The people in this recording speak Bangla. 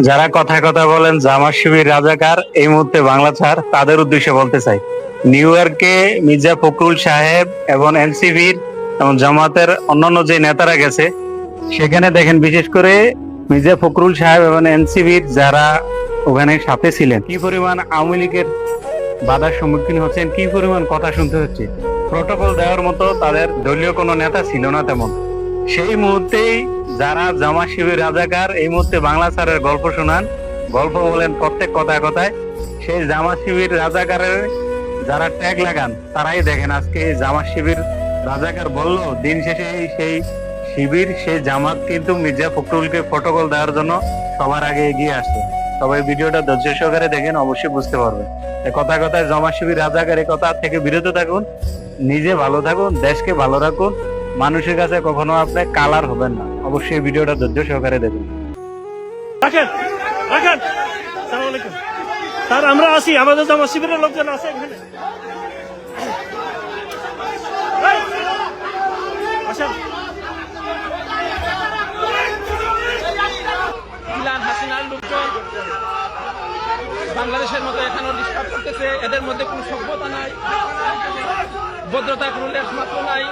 যারা কথায় কথা বলেন জামাত শিবির রাজাকার এই মুহূর্তে বাংলা ছাড়, তাদের উদ্দেশ্যে বলতে চাই, নিউ ইয়র্কে মির্জা ফখরুল সাহেব এবং এনসিপির এবং জামাতের অন্যান্য যে নেতারা গেছে, সেখানে দেখেন বিশেষ করে মির্জা ফখরুল সাহেব এবং এনসিপির যারা ওখানে সাথে ছিলেন, কি পরিমাণ আওয়ামী লীগের বাধার সম্মুখীন হচ্ছেন, কি পরিমাণ কথা শুনতে হচ্ছে। প্রটোকল দেওয়ার মতো তাদের দলীয় কোনো নেতা ছিল না তেমন। সেই মুহূর্তেই যারা জামাত শিবির রাজাকার এই মুহূর্তে বাংলা ছাড়ের গল্প শোনান, গল্প বলেন প্রত্যেক কথায় কথায়, সেই জামাত শিবির রাজাকারের যারা ট্যাগ লাগান তারাই দেখেন আজকে জামাত শিবির রাজাকার বললো, দিন শেষে সেই শিবির সেই জামাত কিন্তু মির্জা ফখরুলকে প্রটোকল দেওয়ার জন্য সবার আগে এগিয়ে আসছে। সবাই ভিডিওটা ধৈর্য সহকারে দেখেন, অবশ্যই বুঝতে পারবেন। কথায় কথায় জামাত শিবির রাজাকার এই কথা থেকে বিরত থাকুন, নিজে ভালো থাকুন, দেশকে ভালো রাখুন, মানুষের কাছে কখনো আপনি কালার হবেন না। অবশ্যই ভিডিওটা ধৈর্য সহকারে দেখুন। রাখেন রাখেন। আসসালামু আলাইকুম স্যার, আমরা আছি, আমাদের জামাত শিবিরের লোকজন আছে এখানে। আসেন। হাসিনার লোকজন বাংলাদেশের মতো এখানেও ডিস্টার্ব করতেছে। এদের মধ্যে কোনো সভ্যতা নাই, ভদ্রতা কোনো লেশ মাত্র নাই।